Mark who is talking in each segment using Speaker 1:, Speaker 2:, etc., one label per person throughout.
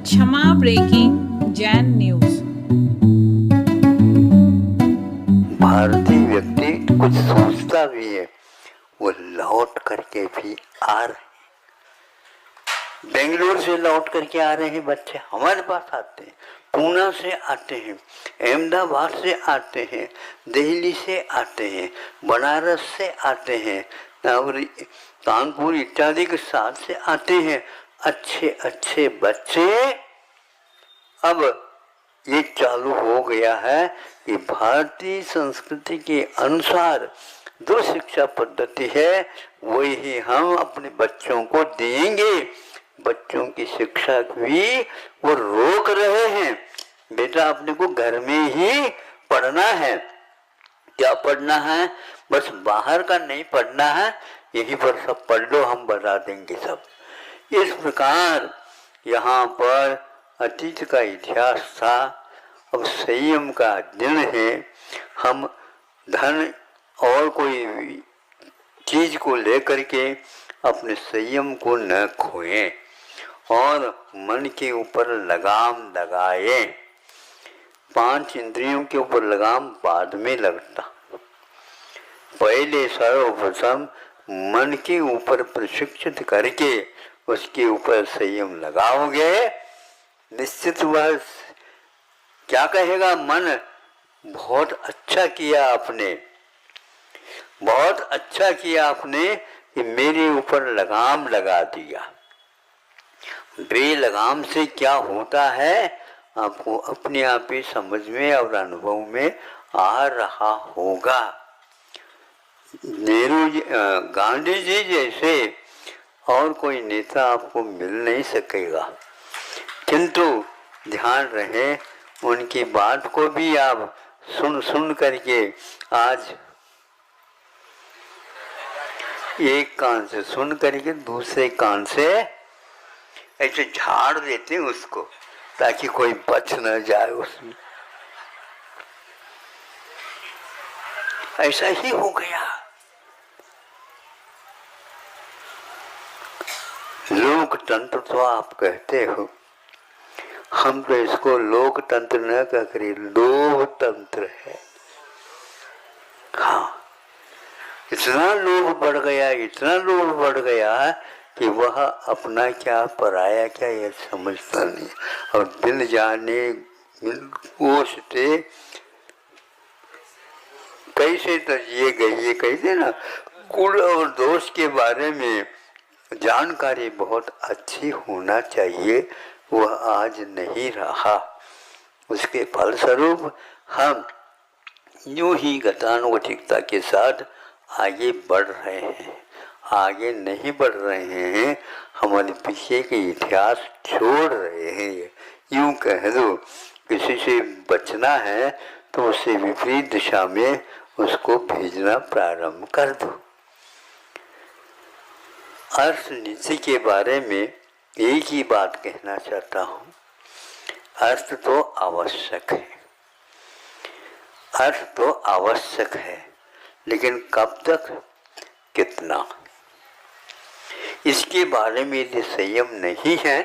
Speaker 1: क्षमा breaking Jain news.
Speaker 2: भारतीय व्यक्ति कुछ सोचता भी है, वो लौट करके भी आ रहे हैं। बेंगलुरु से लौट करके आ रहे हैं बच्चे, हमारे पास आते हैं, पूना से आते हैं, अहमदाबाद से आते हैं, दिल्ली से आते हैं, बनारस से आते हैं और कानपुर इत्यादि के साथ से आते हैं। अच्छे अच्छे बच्चे अब ये चालू हो गया है कि भारतीय संस्कृति के अनुसार जो शिक्षा पद्धति है वही हम अपने बच्चों को देंगे। बच्चों की शिक्षा भी वो रोक रहे हैं, बेटा अपने को घर में ही पढ़ना है। क्या पढ़ना है? बस बाहर का नहीं पढ़ना है, यहीं पर सब पढ़ लो, हम बता देंगे सब। इस प्रकार यहाँ पर अतीत का इतिहास था, अब संयम का दिन है। हम धन और कोई चीज को लेकर के अपने संयम को न खोएं और मन के ऊपर लगाम लगाए। 5 इंद्रियों के ऊपर लगाम बाद में लगता, पहले सर्वप्रथम मन के ऊपर प्रशिक्षित करके उसके ऊपर संयम लगाओगे, निश्चित वह क्या कहेगा? मन बहुत अच्छा किया आपने, बहुत अच्छा किया आपने कि मेरे ऊपर लगाम लगा दिया। बेलगाम से क्या होता है आपको अपने आप ही समझ में और अनुभव में आ रहा होगा। नेहरू जी, गांधी जी जैसे और कोई नेता आपको मिल नहीं सकेगा, किंतु ध्यान रहे उनकी बात को भी आप सुन सुन करके आज एक कान से सुन करके दूसरे कान से ऐसे झाड़ देते हैं उसको, ताकि कोई बच न जाए उसमें। ऐसा ही हो गया। लोकतंत्र तो आप कहते हो, हम तो इसको लोकतंत्र न कहकर लोकतंत्र है। हाँ, इतना लोभ बढ़ गया, इतना लोभ बढ़ गया कि वह अपना क्या पराया क्या यह समझता नहीं। और दिल जाने कोसते कैसे तजिए गई, कहते ना, कुल और दोष के बारे में जानकारी बहुत अच्छी होना चाहिए, वह आज नहीं रहा। उसके फलस्वरूप हम यूं ही गतानुगतिकता के साथ आगे बढ़ रहे हैं, आगे नहीं बढ़ रहे हैं, हमारे पीछे के इतिहास छोड़ रहे हैं। यूं कह दो, किसी से बचना है तो उससे विपरीत दिशा में उसको भेजना प्रारंभ कर दो। अर्थनीति के बारे में एक ही बात कहना चाहता हूँ, अर्थ तो आवश्यक है, अर्थ तो आवश्यक है, लेकिन कब तक, कितना, इसके बारे में यदि संयम नहीं है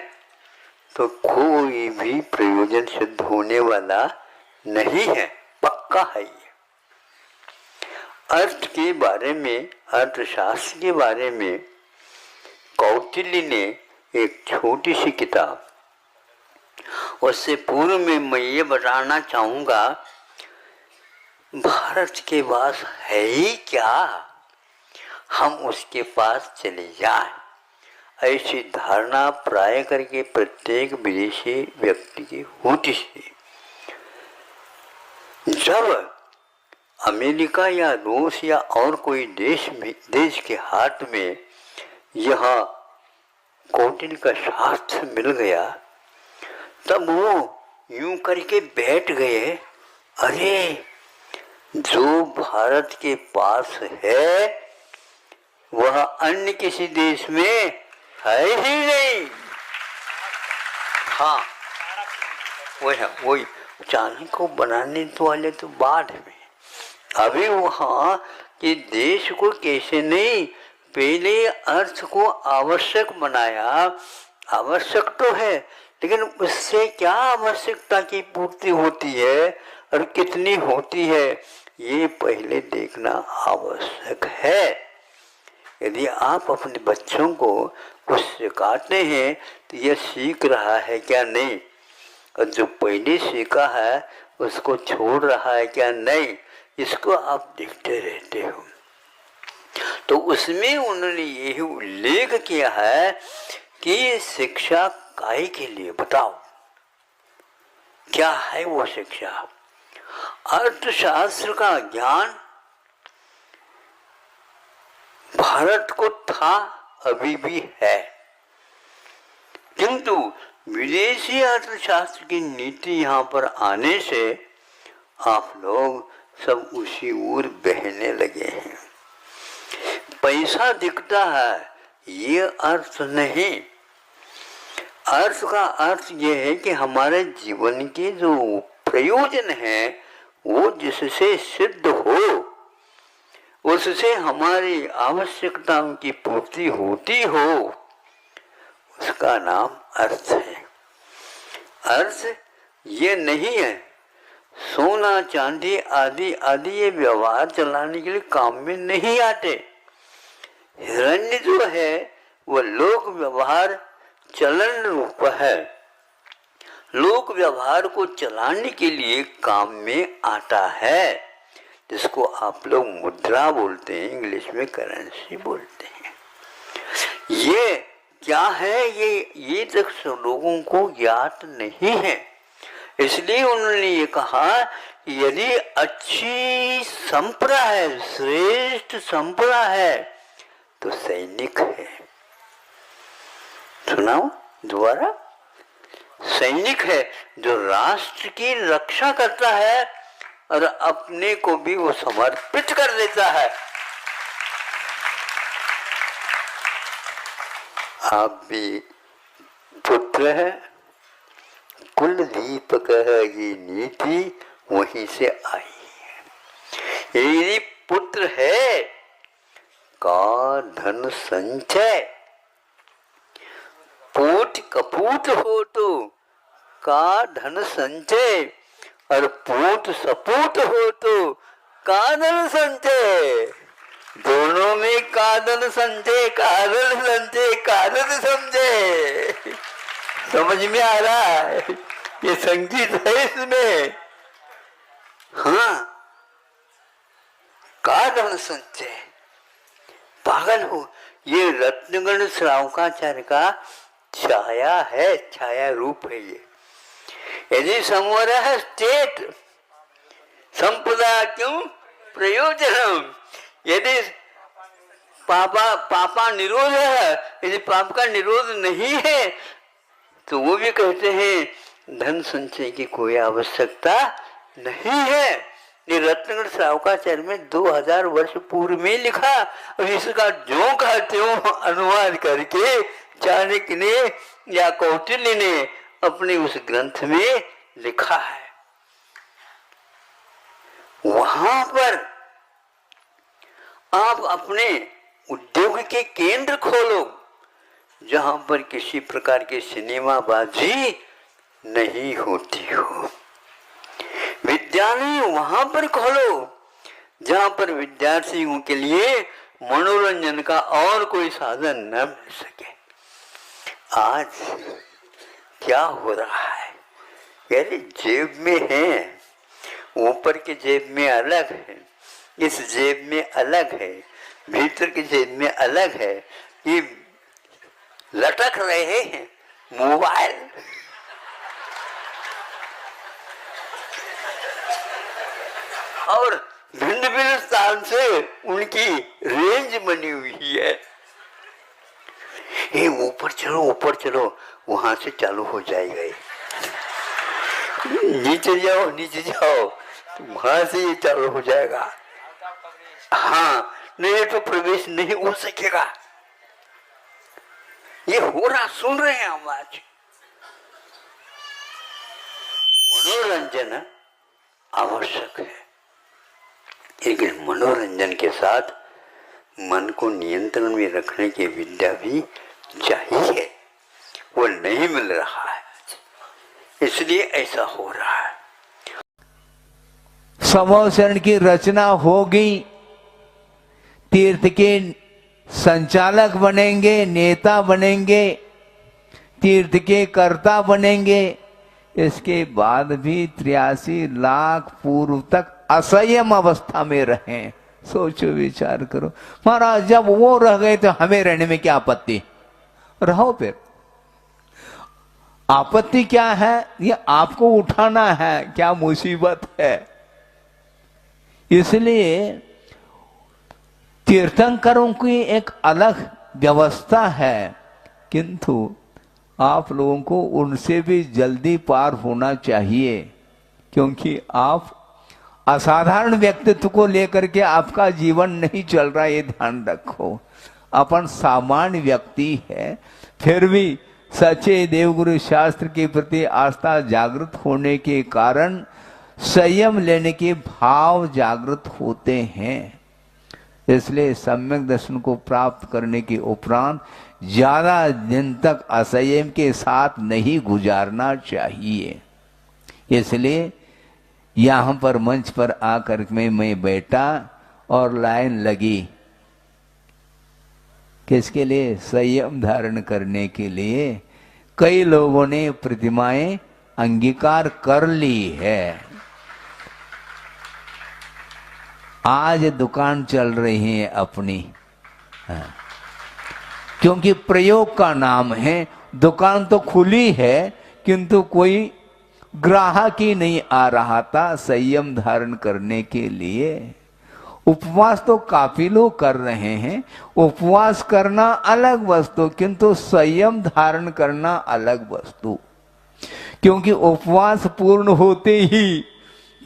Speaker 2: तो कोई भी प्रयोजन सिद्ध होने वाला नहीं है, पक्का है ये। अर्थ के बारे में, अर्थशास्त्र के बारे में कौटिल्य ने एक छोटी सी किताब, उससे पूर्व में मैं ये बताना चाहूँगा, भारत के पास है ही क्या, हम उसके पास चले जाएं, ऐसी धारणा प्राय करके प्रत्येक विदेशी व्यक्ति की होती है। जब अमेरिका या रूस या और कोई देश के हाथ में यह कौटिल्य का शास्त्र मिल गया, तब वो यूं करके बैठ गए, अरे जो भारत के पास है वह अन्य किसी देश में है ही नहीं। हाँ, वही चांदी को बनाने वाले तो बाद में, अभी वहाँ के देश को कैसे नहीं, पहले अर्थ को आवश्यक बनाया। आवश्यक तो है, लेकिन उससे क्या आवश्यकता की पूर्ति होती है और कितनी होती है, ये पहले देखना आवश्यक है। यदि आप अपने बच्चों को कुछ सिखाते हैं तो यह सीख रहा है क्या नहीं, और जो पहले सीखा है उसको छोड़ रहा है क्या नहीं, इसको आप देखते रहते हो। तो उसमें उन्होंने यही उल्लेख किया है कि शिक्षा काय के लिए, बताओ क्या है वो शिक्षा। अर्थशास्त्र का ज्ञान भारत को था, अभी भी है, किंतु विदेशी अर्थशास्त्र की नीति यहाँ पर आने से आप लोग सब उसी ओर बहने लगे हैं। पैसा दिखता है, ये अर्थ नहीं। अर्थ का अर्थ ये है कि हमारे जीवन के जो प्रयोजन है वो जिससे सिद्ध हो, उससे हमारी आवश्यकताओं की पूर्ति होती हो, उसका नाम अर्थ है। अर्थ ये नहीं है सोना चांदी आदि आदि, ये व्यवहार चलाने के लिए काम में नहीं आते। हिरण्य जो है वो लोक व्यवहार चलन रूप है, लोक व्यवहार को चलाने के लिए काम में आता है, जिसको आप लोग मुद्रा बोलते हैं, इंग्लिश में करेंसी बोलते हैं। ये क्या है, ये तक लोगों को ज्ञात नहीं है। इसलिए उन्होंने ये कहा कि यदि अच्छी संपदा है, श्रेष्ठ संपदा है, तो सैनिक है। सुनाओ दोबारा, सैनिक है जो राष्ट्र की रक्षा करता है और अपने को भी वो समर्पित कर देता है। आप भी पुत्र है, कुल दीपक है, ये नीति वहीं से आई है। यदि पुत्र है का धन संचय, पूत कपूत हो तो का धन संचय, और पूत सपूत हो तो का धन संचय। दोनों में का धन संचय, का धन संचय, का धन संचय। समझ में आ रहा है, ये संगीत है इसमें। हाँ, का धन संचय, पागल हो, ये रत्नगण श्रावकाचार्य का छाया है, छाया रूप है ये। यदि संवर है स्टेट संपदा क्यों प्रयोजनम, यदि पापा निरोध है, यदि पाप का निरोध नहीं है तो वो भी कहते हैं धन संचय की कोई आवश्यकता नहीं है। ये रत्नगढ़ श्रावकाचार्य में 2000 वर्ष पूर्व में लिखा, और इसका जो का त्यों अनुवाद करके चाणक्य ने या कौटिल्य ने अपने उस ग्रंथ में लिखा है। वहां पर आप अपने उद्योग के केंद्र खोलो, जहां पर किसी प्रकार की सिनेमाबाजी नहीं होती हो। विद्यालय वहां पर खोलो जहां पर विद्यार्थियों के लिए मनोरंजन का और कोई साधन न मिल सके। आज क्या हो रहा है, यानी जेब में है, ऊपर की जेब में अलग है, इस जेब में अलग है, भीतर की जेब में अलग है, ये लटक रहे हैं मोबाइल। और भिन्न भिन्न स्थान से उनकी रेंज बनी हुई है। ये ऊपर चलो, वहां से चालू हो जाएगा। नीचे जाओ, वहां से ये चालू हो जाएगा। हाँ, नहीं तो प्रवेश नहीं हो सकेगा। ये हो रहा, सुन रहे हैं हम आज। मनोरंजन आवश्यक है, लेकिन मनोरंजन के साथ मन को नियंत्रण में रखने की विद्या भी चाहिए। वो नहीं मिल रहा है। इसलिए ऐसा हो रहा है।
Speaker 3: समूह शरण की रचना होगी, तीर्थ के संचालक बनेंगे, नेता बनेंगे, तीर्थ के कर्ता बनेंगे। इसके बाद भी 83 लाख पूर्व तक असंयम अवस्था में रहे। सोचो, विचार करो। महाराज जब वो रह गए तो हमें रहने में क्या आपत्ति? रहो फिर। आपत्ति क्या है? ये आपको उठाना है, क्या मुसीबत है। इसलिए तीर्थंकरों की एक अलग व्यवस्था है, किंतु आप लोगों को उनसे भी जल्दी पार होना चाहिए, क्योंकि आप असाधारण व्यक्तित्व को लेकर के आपका जीवन नहीं चल रहा, ये ध्यान रखो। अपन सामान्य व्यक्ति है, फिर भी सच्चे देवगुरु शास्त्र के प्रति आस्था जागृत होने के कारण संयम लेने के भाव जागृत होते हैं। इसलिए सम्यक दर्शन को प्राप्त करने के उपरांत ज्यादा दिन तक असंयम के साथ नहीं गुजारना चाहिए। इसलिए यहां पर मंच पर आकर मैं बैठा और लाइन लगी, किसके लिए? संयम धारण करने के लिए। कई लोगों ने प्रतिमाएं अंगीकार कर ली है। आज दुकान चल रही है अपनी, क्योंकि प्रयोग का नाम है। दुकान तो खुली है, किंतु कोई ग्राहक ही नहीं आ रहा था संयम धारण करने के लिए। उपवास तो काफी लोग कर रहे हैं। उपवास करना अलग वस्तु, किंतु संयम धारण करना अलग वस्तु। क्योंकि उपवास पूर्ण होते ही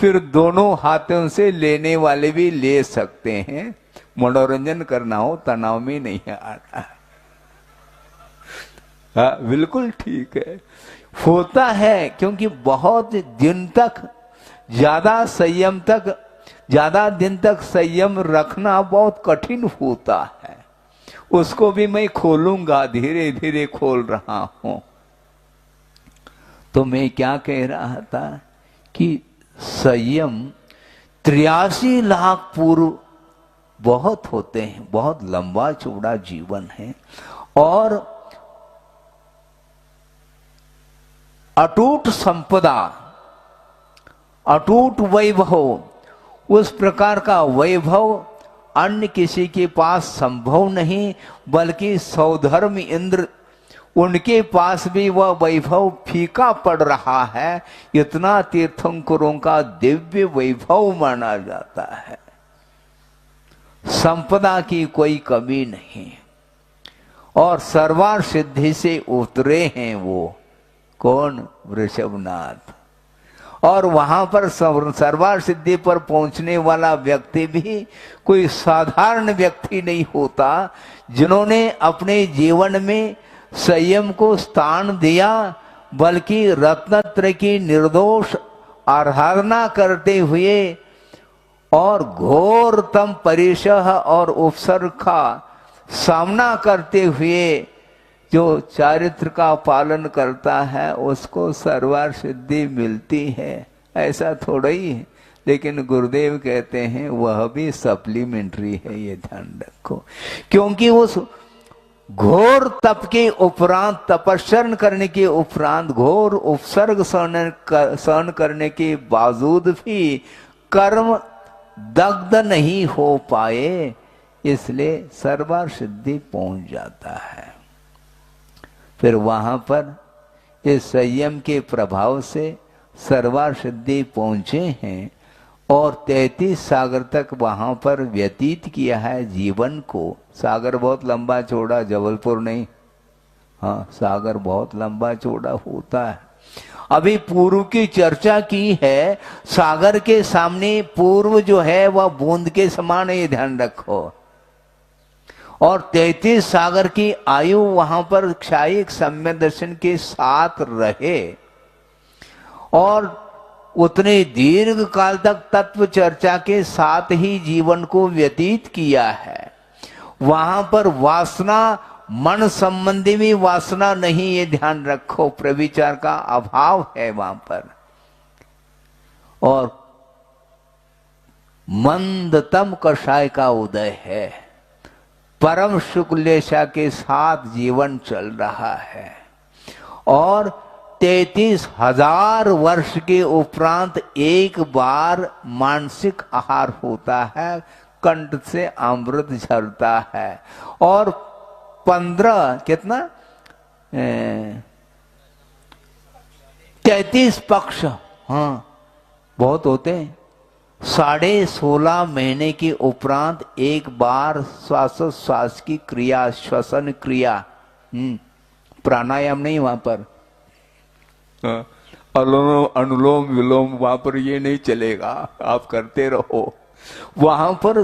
Speaker 3: फिर दोनों हाथों से लेने वाले भी ले सकते हैं। मनोरंजन करना हो, तनाव में नहीं आना। हाँ, बिल्कुल ठीक है, होता है। क्योंकि बहुत दिन तक ज्यादा दिन तक संयम रखना बहुत कठिन होता है। उसको भी मैं खोलूंगा, धीरे धीरे खोल रहा हूं। तो मैं क्या कह रहा था कि संयम 83 लाख पूर्व बहुत होते हैं, बहुत लंबा चौड़ा जीवन है। और अटूट संपदा, अटूट वैभव, उस प्रकार का वैभव अन्य किसी के पास संभव नहीं। बल्कि सौधर्म इंद्र, उनके पास भी वह वैभव फीका पड़ रहा है। इतना तीर्थंकरों का दिव्य वैभव माना जाता है। संपदा की कोई कमी नहीं। और सर्वार सिद्धि से उतरे हैं वो। कौन? वृषभनाथ। और वहां पर सर्वार सिद्धि पर पहुंचने वाला व्यक्ति भी कोई साधारण व्यक्ति नहीं होता। जिन्होंने अपने जीवन में संयम को स्थान दिया, बल्कि रत्नत्रय की निर्दोष आराधना करते हुए और घोरतम परिशह और उपसर्ग का सामना करते हुए जो चारित्र का पालन करता है, उसको सर्वार सिद्धि मिलती है। ऐसा थोड़ा ही है। लेकिन गुरुदेव कहते हैं वह भी सप्लीमेंट्री है, ये ध्यान रखो। क्योंकि उस घोर तप के उपरांत, तपस्या करने के उपरांत, घोर उपसर्ग सहन करने के बावजूद भी कर्म दग्ध नहीं हो पाए, इसलिए सर्वार सिद्धि पहुंच जाता है। फिर वहां पर इस संयम के प्रभाव से सर्वार सिद्धि पहुंचे हैं और 33 सागर तक वहां पर व्यतीत किया है जीवन को। सागर बहुत लंबा चौड़ा, जबलपुर नहीं। हाँ, सागर बहुत लंबा चौड़ा होता है। अभी पूर्व की चर्चा की है। सागर के सामने पूर्व जो है वह बूंद के समान है, ये ध्यान रखो। और 33 सागर की आयु वहां पर क्षायिक सम्यक दर्शन के साथ रहे और उतने दीर्घ काल तक तत्व चर्चा के साथ ही जीवन को व्यतीत किया है। वहां पर वासना मन संबंधी भी वासना नहीं, ये ध्यान रखो, प्रविचार का अभाव है वहां पर। और मंदतम कषाय का उदय है, परम शुक्लेशा के साथ जीवन चल रहा है। और 33,000 वर्ष के उपरांत एक बार मानसिक आहार होता है, कंठ से अमृत झरता है। और 15 कितना 33 पक्ष, हाँ बहुत होते हैं। 16.5 महीने के उपरांत एक बार श्वासोश्वास की क्रिया, श्वसन क्रिया, प्राणायाम नहीं वहां पर, अनुलोम विलोम वहां पर ये नहीं चलेगा, आप करते रहो। वहां पर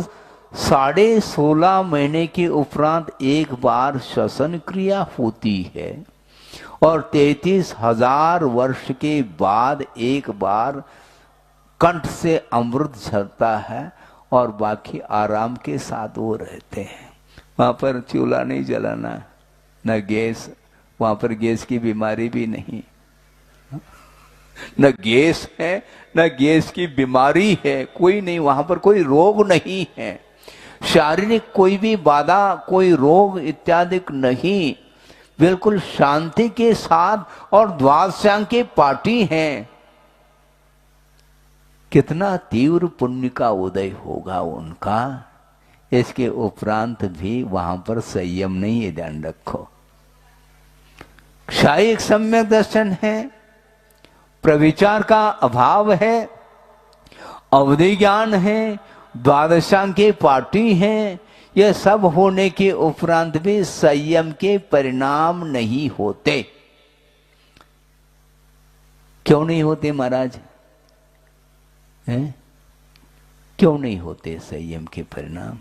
Speaker 3: 16.5 महीने के उपरांत एक बार श्वसन क्रिया होती है। और 33,000 वर्ष के बाद एक बार कंठ से अमृत झरता है। और बाकी आराम के साथ वो रहते हैं। वहां पर चूल्हा नहीं जलाना, न गैस, वहां पर गैस की बीमारी भी नहीं, न गैस है न गैस की बीमारी है, कोई नहीं, वहां पर कोई रोग नहीं है, शारीरिक कोई भी बाधा, कोई रोग इत्यादि नहीं, बिल्कुल शांति के साथ। और द्वादशांग के पाठी हैं, कितना तीव्र पुण्य का उदय होगा उनका। इसके उपरांत भी वहां पर संयम नहीं है, ध्यान रखो। क्षायिक सम्यक दर्शन है, प्रविचार का अभाव है, अवधि ज्ञान है, द्वादशांग के पाठी हैं। यह सब होने के उपरांत भी संयम के परिणाम नहीं होते। क्यों नहीं होते महाराज? क्यों नहीं होते संयम के परिणाम?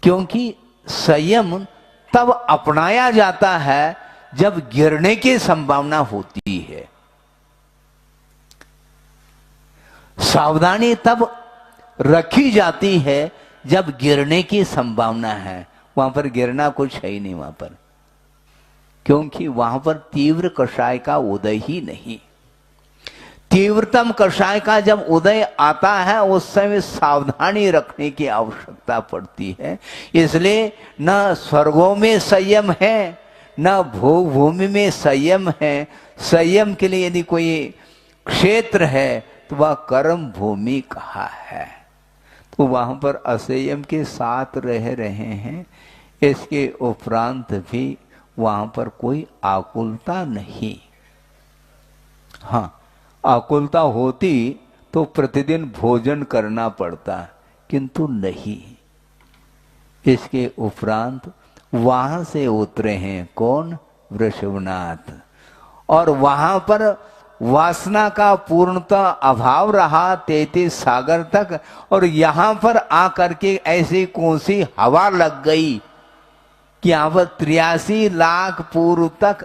Speaker 3: क्योंकि संयम तब अपनाया जाता है जब गिरने की संभावना होती है। सावधानी तब रखी जाती है जब गिरने की संभावना है। वहां पर गिरना कुछ है ही नहीं वहां पर, क्योंकि वहां पर तीव्र कषाय का उदय ही नहीं। तीव्रतम कषाय का जब उदय आता है उस समय सावधानी रखने की आवश्यकता पड़ती है। इसलिए न स्वर्गों में संयम है, न भोग भूमि में संयम है। संयम के लिए यदि कोई क्षेत्र है तो वह कर्म भूमि कहा है। तो वहां पर असंयम के साथ रह रहे हैं। इसके उपरांत भी वहां पर कोई आकुलता नहीं। हाँ, आकुलता होती तो प्रतिदिन भोजन करना पड़ता, किंतु नहीं। इसके उपरांत वहां से उतरे हैं कौन? वृषभनाथ। और वहां पर वासना का पूर्णतः अभाव रहा 33 सागर तक। और यहां पर आकर के ऐसी कौन सी हवा लग गई कि यहां पर 83 लाख पूर्व तक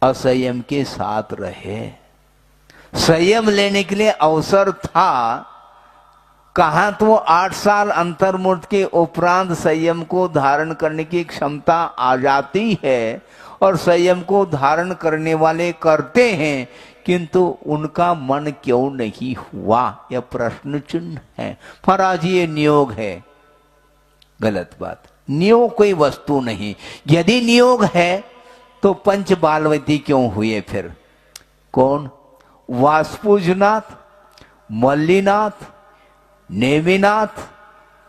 Speaker 3: असंयम के साथ रहे। संयम लेने के लिए अवसर था, कहां तो 8 साल अंतर्मुक्त के उपरांत संयम को धारण करने की क्षमता आ जाती है। और संयम को धारण करने वाले करते हैं, किंतु उनका मन क्यों नहीं हुआ, यह प्रश्न चिन्ह है। महाराज ये नियोग है, गलत बात। नियोग कोई वस्तु नहीं। यदि नियोग है तो पंच बालवती क्यों हुए फिर? कौन? वासपूजनाथ, मल्लीनाथ, नेमिनाथ,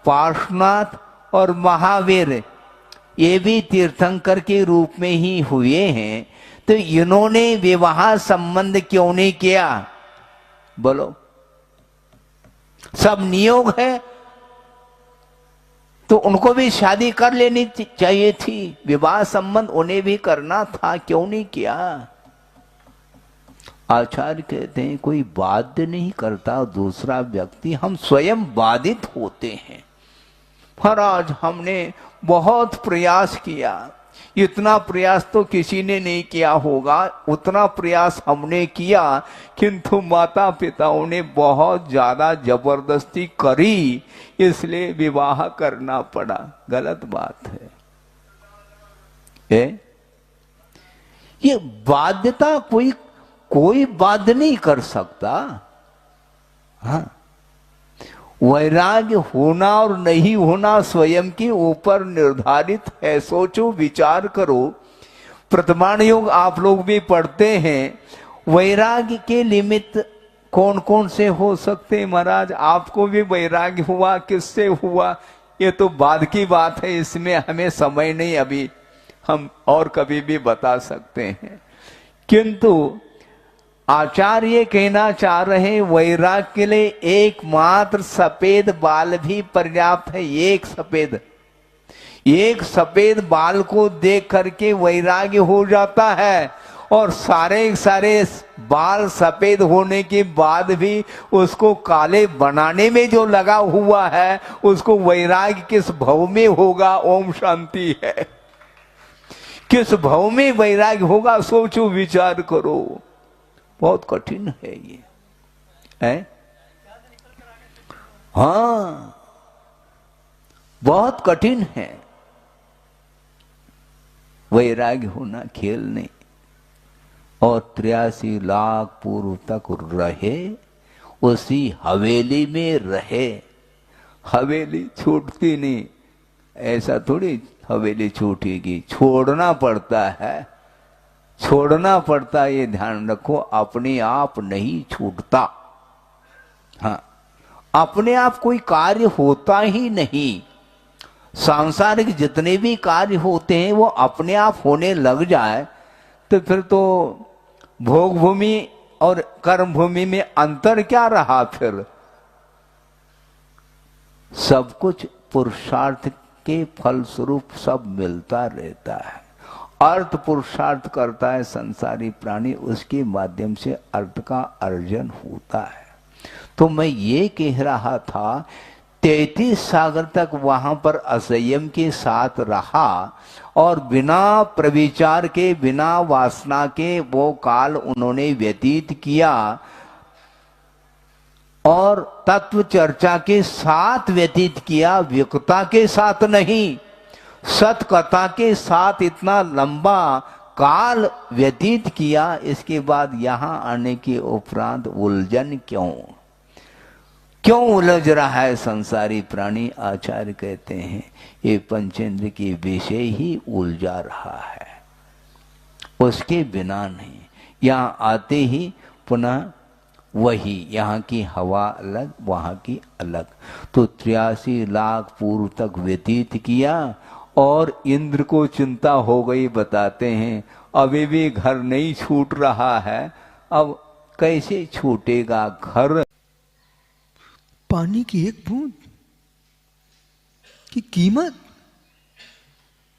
Speaker 3: पार्श्वनाथ और महावीर, ये भी तीर्थंकर के रूप में ही हुए हैं। तो इन्होंने विवाह संबंध क्यों नहीं किया? बोलो, सब नियोग है तो उनको भी शादी कर लेनी चाहिए थी, विवाह संबंध उन्हें भी करना था, क्यों नहीं किया? आचार्य कहते हैं कोई बाध्य नहीं करता दूसरा व्यक्ति, हम स्वयं बाधित होते हैं। महाराज हमने बहुत प्रयास किया, इतना प्रयास तो किसी ने नहीं किया होगा, उतना प्रयास हमने किया, किंतु माता पिताओं ने बहुत ज्यादा जबरदस्ती करी, इसलिए विवाह करना पड़ा। गलत बात है। है। ये बाध्यता कोई बाध्य नहीं कर सकता। हाँ, वैराग्य होना और नहीं होना स्वयं के ऊपर निर्धारित है। सोचो, विचार करो। प्रथमाण योग आप लोग भी पढ़ते हैं। वैराग्य के निमित्त कौन कौन से हो सकते हैं महाराज? आपको भी वैराग्य हुआ, किससे हुआ? ये तो बाद की बात है, इसमें हमें समय नहीं, अभी हम और कभी भी बता सकते हैं। किंतु आचार्य कहना चाह रहे हैं, वैराग्य के लिए एकमात्र सफेद बाल भी पर्याप्त है। एक सफेद बाल को देख करके वैराग्य हो जाता है, और सारे बाल सफेद होने के बाद भी उसको काले बनाने में जो लगा हुआ है, उसको वैराग्य किस भाव में होगा? ओम शांति है। किस भाव में वैराग्य होगा? सोचो, विचार करो। बहुत कठिन है ये, है? हाँ, बहुत कठिन है वैराग्य होना, खेल नहीं। और 83 लाख पूर्व तक रहे, उसी हवेली में रहे। हवेली छूटती नहीं, ऐसा थोड़ी हवेली छूटेगी, छोड़ना पड़ता है, छोड़ना पड़ता है। ये ध्यान रखो, अपने आप नहीं छूटता। हाँ, अपने आप कोई कार्य होता ही नहीं। सांसारिक जितने भी कार्य होते हैं वो अपने आप होने लग जाए तो फिर तो भोग भूमि और कर्म भूमि में अंतर क्या रहा? फिर सब कुछ पुरुषार्थ के फलस्वरूप सब मिलता रहता है। अर्थ पुरुषार्थ करता है संसारी प्राणी, उसके माध्यम से अर्थ का अर्जन होता है। तो मैं ये कह रहा था, 33 सागर तक वहां पर असंयम के साथ रहा और बिना प्रविचार के, बिना वासना के वो काल उन्होंने व्यतीत किया, और तत्व चर्चा के साथ व्यतीत किया, विकता के साथ नहीं, सतकथा के साथ इतना लंबा काल व्यतीत किया। इसके बाद यहां आने के उपरांत उलझन क्यों उलझ रहा है संसारी प्राणी? आचार्य कहते हैं ये पंचेंद्र के विषय ही उलझा रहा है, उसके बिना नहीं। यहाँ आते ही पुनः वही, यहाँ की हवा अलग, वहां की अलग। तो 83 लाख पूर्व तक व्यतीत किया और इंद्र को चिंता हो गई। बताते हैं अभी भी घर नहीं छूट रहा है। अब कैसे छूटेगा घर?
Speaker 4: पानी की एक बूंद की कीमत।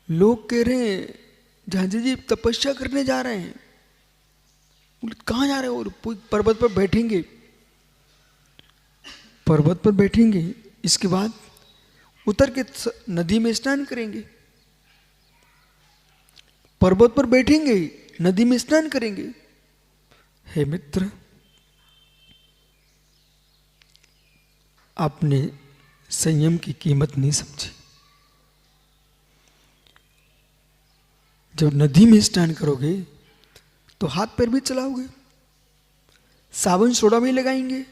Speaker 4: लोग कह रहे हैं झांझी जी तपस्या करने जा रहे हैं। कहाँ जा रहे हो? पर्वत पर बैठेंगे, पर्वत पर बैठेंगे, इसके बाद उतर के नदी में स्नान करेंगे। पर्वत पर बैठेंगे, नदी में स्नान करेंगे। हे मित्र, आपने संयम की कीमत नहीं समझी। जब नदी में स्नान करोगे तो हाथ पैर भी चलाओगे, साबुन सोडा भी लगाएंगे,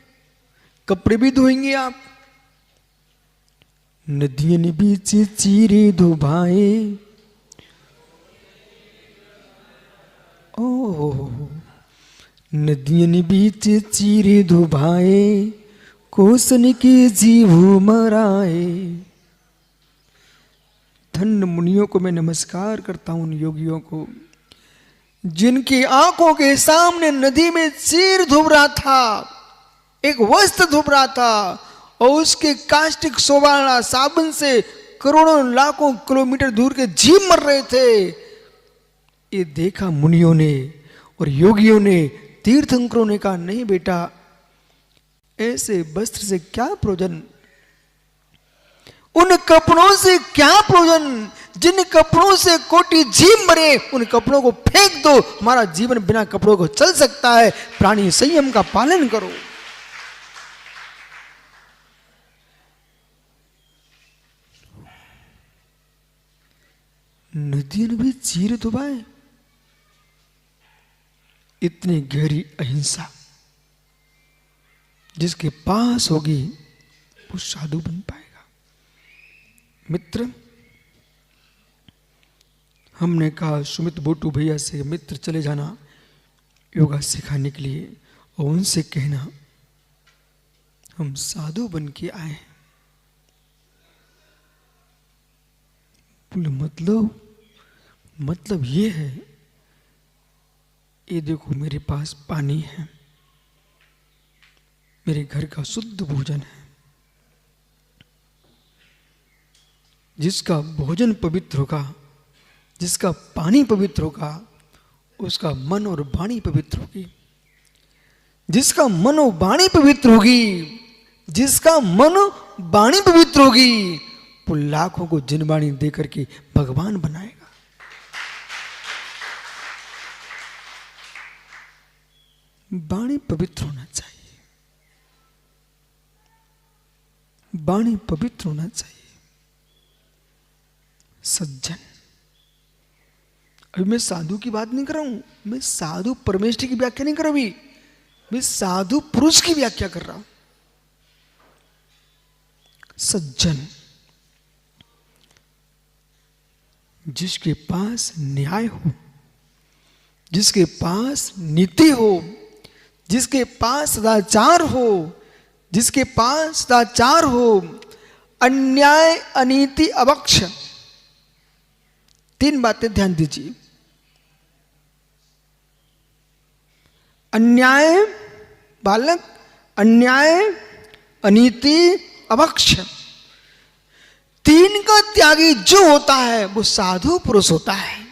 Speaker 4: कपड़े भी धोएंगे आप। नदियन बीच चीरे धुभाए, ओ नदियन बीच चीरे धुभाए, कोसन के जीवु मराए। धन्य मुनियों को मैं नमस्कार करता हूं, उन योगियों को जिनकी आंखों के सामने नदी में चीर धुब रहा था, एक वस्त्र धुब रहा था, और उसके कास्टिक सोबाना साबुन से करोड़ों लाखों किलोमीटर दूर के जीव मर रहे थे। ये देखा मुनियों ने और योगियों ने, तीर्थंकरों ने कहा नहीं बेटा, ऐसे वस्त्र से क्या प्रयोजन, उन कपड़ों से क्या प्रयोजन, जिन कपड़ों से कोटि जीव मरे, उन कपड़ों को फेंक दो। हमारा जीवन बिना कपड़ों को चल सकता है। प्राणी संयम का पालन करो। नदियों ने भी चीर डुबाए। इतनी गहरी अहिंसा जिसके पास होगी वो साधु बन पाएगा। मित्र, हमने कहा सुमित बोटू भैया से मित्र चले जाना योगा सिखाने के लिए और उनसे कहना हम साधु बन के आए। मतलब ये है, ये देखो मेरे पास पानी है, मेरे घर का शुद्ध भोजन है, जिसका भोजन पवित्र होगा, जिसका पानी पवित्र होगा, उसका मन और वाणी पवित्र होगी। जिसका मन और वाणी पवित्र होगी, जिसका मन वाणी पवित्र होगी, वो लाखों को जिन वाणी दे करके भगवान बनाएगा। वाणी पवित्र होना चाहिए, वाणी पवित्र होना चाहिए। सज्जन, अभी मैं साधु की बात नहीं कर रहा हूं, मैं साधु परमेश्वर की व्याख्या नहीं कर रहा, अभी मैं साधु पुरुष की व्याख्या कर रहा हूं। सज्जन, जिसके पास न्याय हो, जिसके पास नीति हो, जिसके पास सदाचार हो, जिसके पास सदाचार हो, अन्याय अनीति अवक्ष, तीन बातें ध्यान दीजिए। अन्याय बालक, अन्याय अनीति अवक्ष, तीन का त्यागी जो होता है वो साधु पुरुष होता है।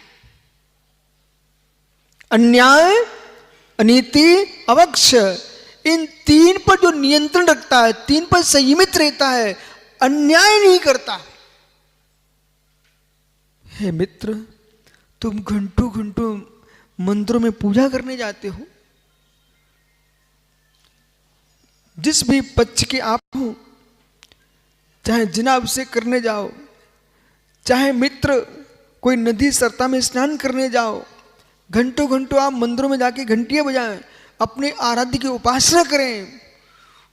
Speaker 4: अन्याय अनीति अवक्ष, इन तीन पर जो नियंत्रण रखता है, तीन पर संयमित रहता है, अन्याय नहीं करता। हे मित्र, तुम घंटों घंटों मंदिरों में पूजा करने जाते हो, जिस भी पक्ष के आप हो, चाहे जिनाब से करने जाओ, चाहे मित्र कोई नदी सरता में स्नान करने जाओ, घंटों घंटों आप मंदिरों में जाके घंटियां बजाएं, अपने आराध्य की उपासना करें,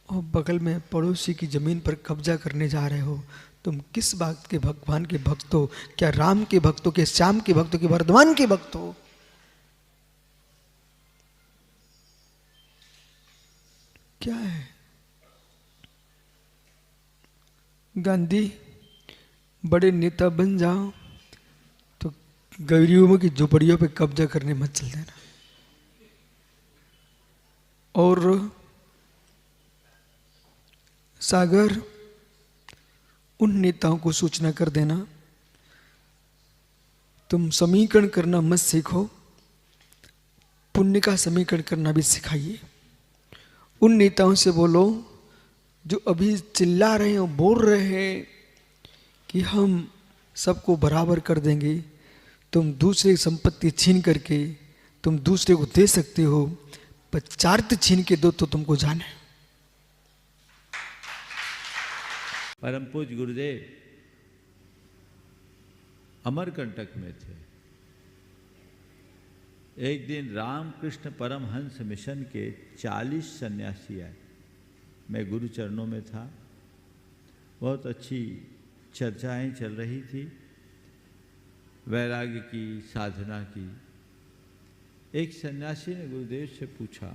Speaker 4: और बगल में पड़ोसी की जमीन पर कब्जा करने जा रहे हो। तुम किस बात के भगवान के भक्त हो? क्या राम के भक्त हो, क्या श्याम के भक्त हो, क्या वर्धमान के भक्त हो? क्या है? गांधी, बड़े नेता बन जाओ तो गरीबों की झोपड़ियों पे कब्जा करने मत चल देना, और सागर, उन नेताओं को सूचना कर देना तुम समीकरण करना मत सीखो, पुण्य का समीकरण करना भी सिखाइए। उन नेताओं से बोलो जो अभी चिल्ला रहे हैं, बोल रहे हैं कि हम सबको बराबर कर देंगे, तुम दूसरे की संपत्ति छीन करके तुम दूसरे को दे सकते हो, पर चारित्र छीन के दो तो तुमको जाने।
Speaker 5: परम पूज्य गुरुदेव अमरकंटक में थे। एक दिन रामकृष्ण परमहंस मिशन के 40 सन्यासी आए। मैं गुरु चरणों में था, बहुत अच्छी चर्चाएं चल रही थी, वैराग्य की, साधना की। एक सन्यासी ने गुरुदेव से पूछा,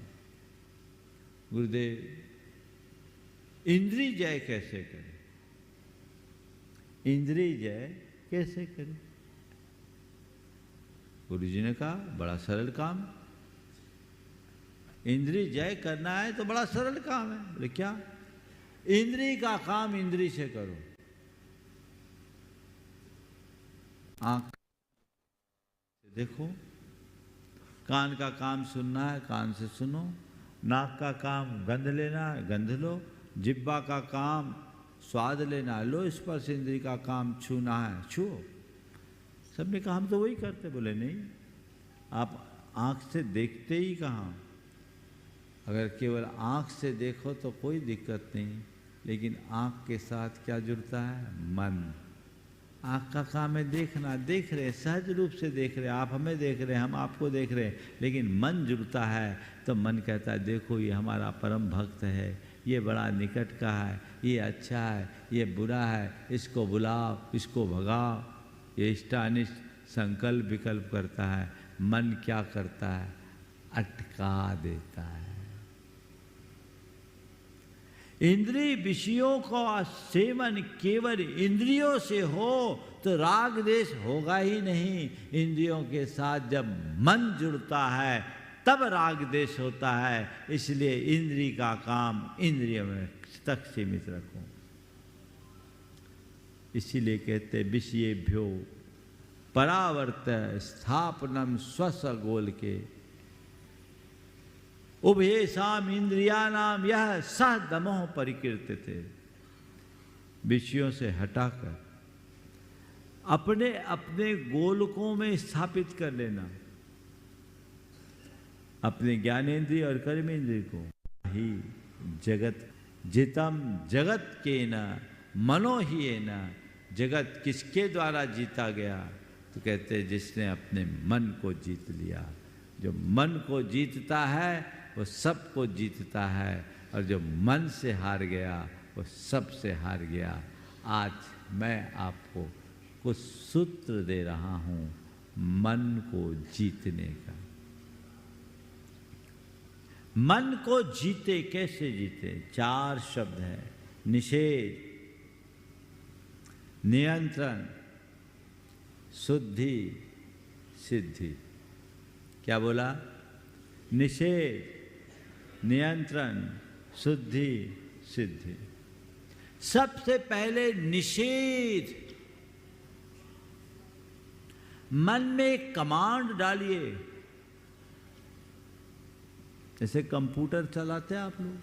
Speaker 5: गुरुदेव इंद्रिय जय कैसे करें? इंद्रिय जय कैसे करें? गुरुजी ने कहा, बड़ा सरल काम, इंद्रिय जय करना है तो बड़ा सरल काम है। बोले क्या? इंद्रिय का काम इंद्रिय से करो। आंख से देखो, कान का काम सुनना है, कान से सुनो, नाक का काम गंध लेना है, गंध लो, जिह्वा का काम स्वाद लेना है, लो, स्पर्श इंद्रिय का काम छूना है, छुओ। सबने कहा हम तो वही करते। बोले नहीं, आप आंख से देखते ही कहाँ, अगर केवल आंख से देखो तो कोई दिक्कत नहीं, लेकिन आंख के साथ क्या जुड़ता है? मन। आँख का काम है देखना, देख रहे, सहज रूप से देख रहे, आप हमें देख रहे, हम आपको देख रहे, लेकिन मन जुड़ता है तो मन कहता है देखो ये हमारा परम भक्त है, ये बड़ा निकट का है, ये अच्छा है, ये बुरा है, इसको बुलाओ, इसको भगाओ। ये इष्टानिष्ट संकल्प विकल्प करता है। मन क्या करता है? अटका देता है। इंद्रिय विषयों का सेवन केवल इंद्रियों से हो तो राग द्वेष होगा ही नहीं। इंद्रियों के साथ जब मन जुड़ता है तब राग द्वेष होता है। इसलिए इंद्रिय का काम इंद्रियों में तक सीमित रखो। इसीलिए कहते विषयेभ्यो परावर्त स्थापनम स्वसगोल के उभयेषाम इंद्रियाणाम यह सहदमोह परिकीर्तित थे। विषयों से हटाकर अपने अपने गोलकों में स्थापित कर लेना, अपने ज्ञानेन्द्रिय और कर्मेंद्रिय को ही जगत जितम जगत के न मनो ही न। जगत किसके द्वारा जीता गया? तो कहते जिसने अपने मन को जीत लिया। जो मन को जीतता है वो सबको जीतता है, और जो मन से हार गया वो सबसे हार गया। आज मैं आपको कुछ सूत्र दे रहा हूं मन को जीतने का। मन को जीते, कैसे जीते? 4 शब्द है। निषेध, नियंत्रण, शुद्धि, सिद्धि। क्या बोला? निषेध, नियंत्रण, शुद्धि, सिद्धि। सबसे पहले निषेध। मन में कमांड डालिए। जैसे कंप्यूटर चलाते हैं आप लोग,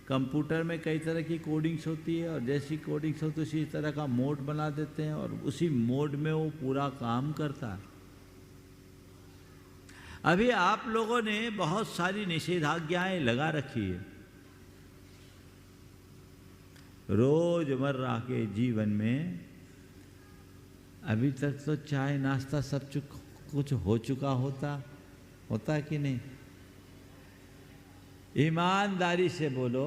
Speaker 5: कंप्यूटर में कई तरह की कोडिंग्स होती है, और जैसी कोडिंग्स होती है उसी तरह का मोड बना देते हैं, और उसी मोड में वो पूरा काम करता है। अभी आप लोगों ने बहुत सारी निषेधाज्ञाएं लगा रखी है। रोजमर्रा के जीवन में अभी तक तो चाय नाश्ता सब कुछ हो चुका होता कि नहीं? ईमानदारी से बोलो,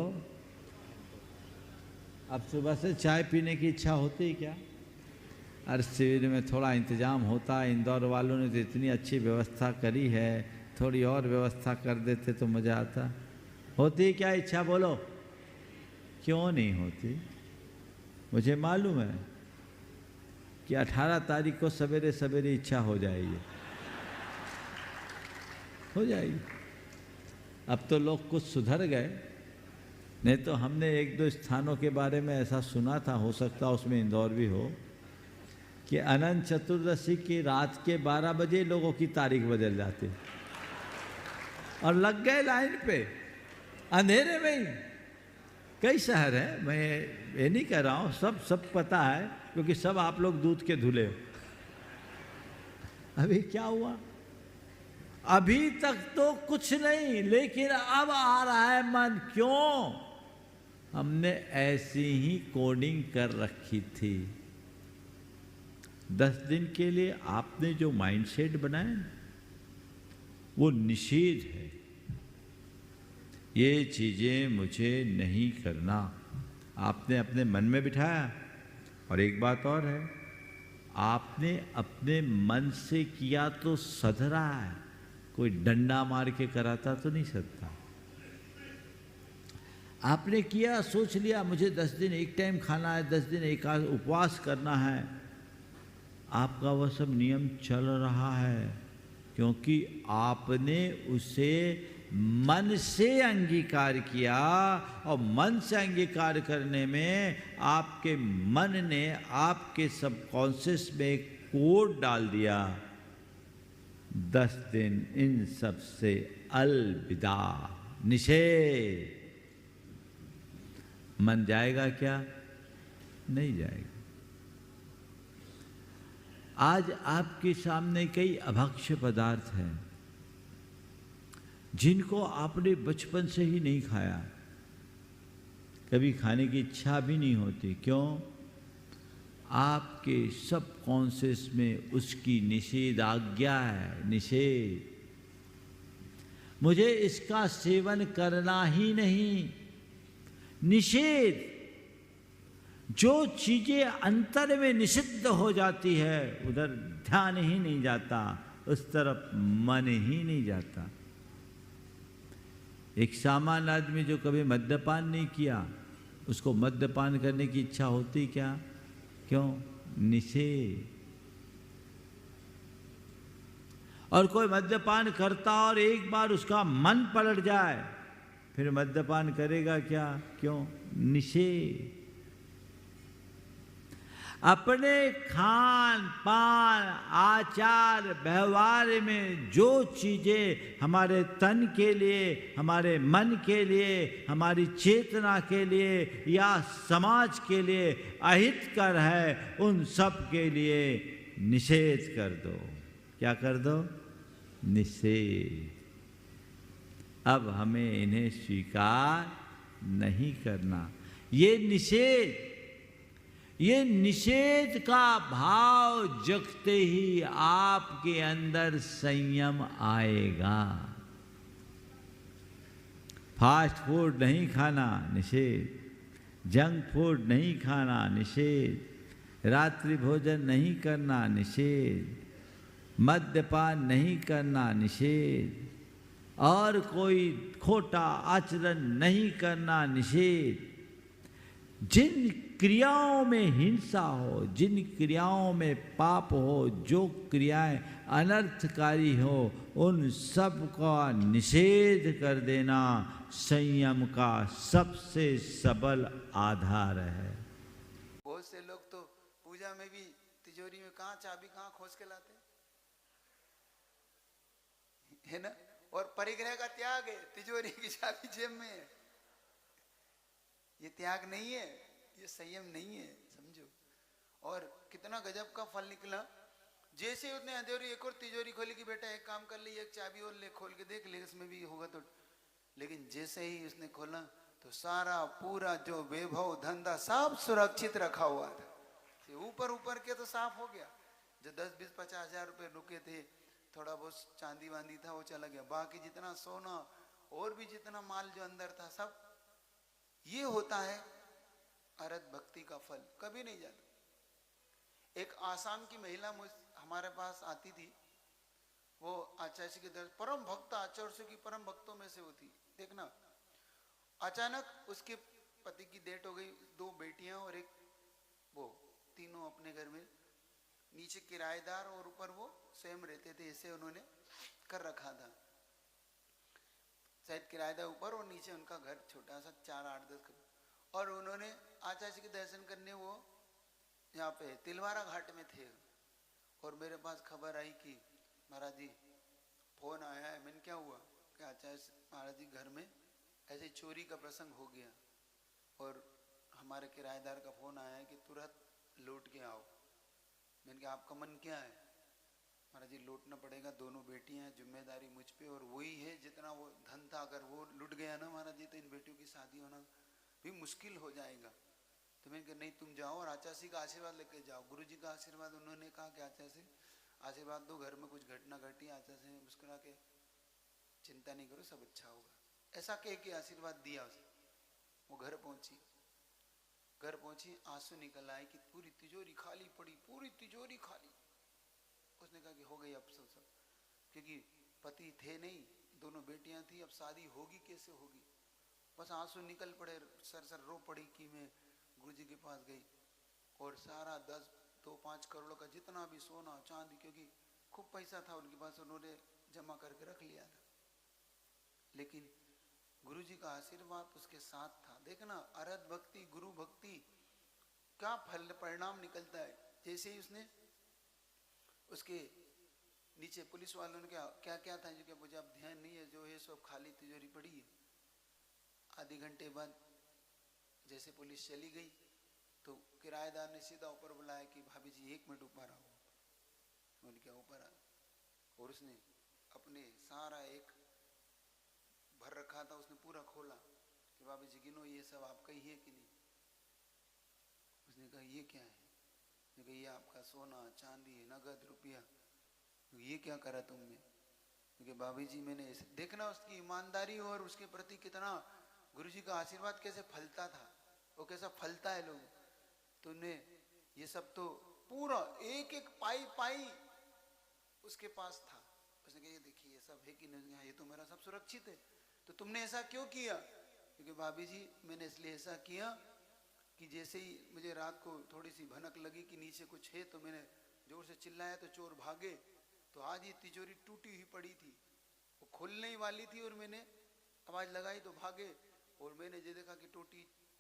Speaker 5: अब सुबह से चाय पीने की इच्छा होती है क्या? अरे शिविर में थोड़ा इंतजाम होता है, इंदौर वालों ने तो इतनी अच्छी व्यवस्था करी है, थोड़ी और व्यवस्था कर देते तो मज़ा आता। होती क्या इच्छा? बोलो, क्यों नहीं होती? मुझे मालूम है कि 18 तारीख को सवेरे सवेरे इच्छा हो जाएगी। अब तो लोग कुछ सुधर गए, नहीं तो हमने 1-2 स्थानों के बारे में ऐसा सुना था, हो सकता उसमें इंदौर भी हो, कि अनंत चतुर्दशी की रात के 12 बजे लोगों की तारीख बदल जाती और लग गए लाइन पे अंधेरे में ही। कई शहर हैं, मैं ये नहीं कह रहा हूँ, सब पता है, क्योंकि सब आप लोग दूध के धुले हो। अभी क्या हुआ? अभी तक तो कुछ नहीं, लेकिन अब आ रहा है मन। क्यों? हमने ऐसी ही कोडिंग कर रखी थी। 10 दिन के लिए आपने जो माइंडसेट बनाया ना, वो निषेध है। ये चीजें मुझे नहीं करना, आपने अपने मन में बिठाया। और एक बात और है, आपने अपने मन से किया तो सधरा है, कोई डंडा मार के कराता तो नहीं सकता। आपने किया, सोच लिया मुझे 10 दिन एक टाइम खाना है, 10 दिन एक उपवास करना है, आपका वह सब नियम चल रहा है, क्योंकि आपने उसे मन से अंगीकार किया। और मन से अंगीकार करने में आपके मन ने आपके सबकॉन्शियस में एक कोड डाल दिया, 10 दिन इन सब से अलविदा, निषेध। मन जाएगा क्या? नहीं जाएगा। आज आपके सामने कई अभक्ष्य पदार्थ हैं जिनको आपने बचपन से ही नहीं खाया, कभी खाने की इच्छा भी नहीं होती। क्यों? आपके सब कॉन्शियस में उसकी निषेध आज्ञा है, निषेध। मुझे इसका सेवन करना ही नहीं, निषेध। जो चीजें अंतर में निषिद्ध हो जाती है उधर ध्यान ही नहीं जाता, उस तरफ मन ही नहीं जाता। एक सामान्य आदमी जो कभी मद्यपान नहीं किया, उसको मद्यपान करने की इच्छा होती क्या? क्यों? निषेध। और कोई मद्यपान करता और एक बार उसका मन पलट जाए, फिर मद्यपान करेगा क्या? क्यों? निषेध। अपने खान पान आचार व्यवहार में जो चीजें हमारे तन के लिए, हमारे मन के लिए, हमारी चेतना के लिए या समाज के लिए अहितकर है, उन सब के लिए निषेध कर दो। क्या कर दो? निषेध। अब हमें इन्हें स्वीकार नहीं करना। ये निषेध का भाव जगते ही आपके अंदर संयम आएगा। फास्ट फूड नहीं खाना, निषेध। जंक फूड नहीं खाना, निषेध। रात्रि भोजन नहीं करना, निषेध। मद्यपान नहीं करना, निषेध। और कोई खोटा आचरण नहीं करना, निषेध। जिन क्रियाओं में हिंसा हो, जिन क्रियाओं में पाप हो, जो क्रियाएं अनर्थकारी हो, उन सब का निषेध कर देना संयम का सबसे सबल आधार है।
Speaker 6: बहुत से लोग तो पूजा में भी तिजोरी में चाबी कहाँ खोज के लाते है ना। और परिग्रह का त्याग है, तिजोरी की चाबी जेब में है। ये त्याग नहीं है, ये संयम नहीं है, समझो। और कितना गजब का फल निकला। जैसे उसने अंधेरी एक और तिजोरी खोली कि बेटा एक काम कर ली, एक चाबी और ले, खोल के देख ले इसमें भी होगा तो। लेकिन जैसे ही उसने खोला तो सारा पूरा जो वैभव धंधा सब सुरक्षित रखा हुआ था। ऊपर ऊपर के तो साफ हो गया। जो 10, 20, 50 हजार रुपए रुके थे, थोड़ा बहुत चांदी वांदी था वो चला गया। बाकी जितना सोना और भी जितना माल जो अंदर था सब। ये होता है अरहत भक्ति का फल, कभी नहीं जाता। एक आसाम की महिला हमारे पास आती थी। वो आचार्य के दर परम भक्त, आचार्य की परम भक्तों में से होती। देखना, अचानक उसके पति की डेथ हो गई। 2 बेटियां और एक वो, तीनों अपने घर में नीचे किराएदार और ऊपर वो स्वयं रहते थे। ऐसे उन्होंने कर रखा था। शायद किराएदार ऊपर और नीचे उनका घर छोटा सा 4, 8, 10। और उन्होंने आचार्य के दर्शन करने वो यहाँ पे तिलवारा घाट में थे। और मेरे पास खबर आई कि महाराज जी फोन आया है। मैंने क्या हुआ? कि आचार्य महाराज जी घर में ऐसे चोरी का प्रसंग हो गया और हमारे किराएदार का फोन आया है कि तुरंत लौट के आओ। मैंने कहा आपका मन क्या है? महाराज जी लौटना पड़ेगा, दोनों बेटियां हैं, जिम्मेदारी मुझ पे। और वही है जितना वो धन था, अगर वो लुट गया ना महाराज जी तो इन बेटियों की शादी होना भी मुश्किल हो जाएगा। तो मैंने कहा नहीं तुम जाओ और आचार्य का आशीर्वाद लेके जाओ। गुरु जी का आशीर्वाद। उन्होंने कहा कि आचार्य आशीर्वाद दो, घर में कुछ घटना घटी। आचार्य ने मुस्कुरा के चिंता नहीं करो, सब अच्छा होगा, ऐसा कह के आशीर्वाद दिया उसे। वो घर पहुंची, आंसू निकल आए कि पूरी तिजोरी खाली पड़ी, पूरी तिजोरी खाली। उसने कहा कि हो गई अब सब, क्योंकि पति थे नहीं, दोनों बेटियां थी, अब शादी होगी कैसे होगी। बस आंसू निकल पड़े, सर रो पड़ी कि मैं गुरुजी के पास गई और सारा 10-5 करोड़ का जितना भी सोना चांदी, क्योंकि खूब पैसा था उनके पास, उन्होंने जमा करके रख लिया था। लेकिन गुरुजी का आशीर्वाद उसके साथ था। देखना अरहत भक्ति, गुरु भक्ति क्या फल परिणाम निकलता है। जैसे ही उसने उसके नीचे पुलिस वालों ने क्या क्या था जो क्या मुझे अब ध्यान नहीं है, जो है सब खाली तिजोरी पड़ी है। आधे घंटे बाद जैसे पुलिस चली गई तो किराएदार ने सीधा ऊपर बुलाया कि भाभी जी 1 मिनट ऊपर आओ। उन्होंने क्या ऊपर आ, और उसने अपने सारा एक भर रखा था, उसने पूरा खोला कि भाभी जी गिनो ये सब आपका ही है कि नहीं। उसने कहा ये क्या है? कि ये आपका सोना चांदी नगद रुपया, ये क्या करा तुमने? क्योंकि भाभी जी मैंने देखना उसकी ईमानदारी और उसके प्रति कितना गुरुजी का आशीर्वाद कैसे फलता था, वो कैसा फलता है लोग। तुमने ये सब तो पूरा एक एक पाई पाई उसके पास था। उसने कहा ये देखिए ये सब है कि नहीं, ये तो मेरा सब सुरक्षित है। तो तुमने ऐसा क्यों किया? क्योंकि भाभी जी मैंने इसलिए ऐसा किया कि जैसे ही मुझे रात को थोड़ी सी भनक लगी कि नीचे कुछ है, तो मैंने जोर से चिल्लाया तो चोर भागे। तो आज ये तिजोरी टूटी हुई पड़ी थी, वो खुलने ही वाली थी और मैंने आवाज लगाई तो भागे। और मैंने जो देखा कि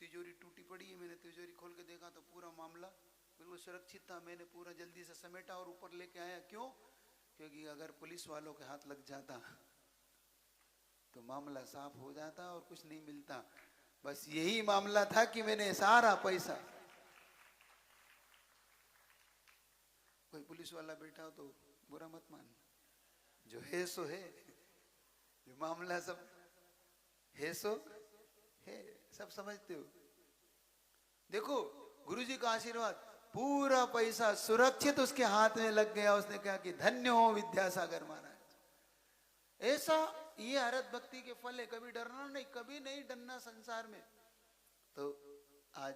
Speaker 6: तिजोरी टूटी पड़ी है, मैंने तिजोरी खोल के देखा तो पूरा मामला बिल्कुल सुरक्षित था। मैंने पूरा जल्दी से समेटा और ऊपर लेके आया। क्यों? क्योंकि अगर पुलिस वालों के हाथ लग जाता तो मामला साफ हो जाता और कुछ नहीं मिलता। बस यही मामला था कि मैंने सारा पैसा, कोई पुलिस वाला बैठा हो तो बुरा मत मान, जो है सो है, जो मामला सब है सो है, सब समझते हो। देखो गुरुजी का आशीर्वाद, पूरा पैसा सुरक्षित उसके हाथ में लग गया। उसने कहा कि धन्य हो विद्यासागर महाराज। ऐसा ये हरत भक्ति के फल है। कभी डरना नहीं, कभी नहीं डरना संसार में। तो आज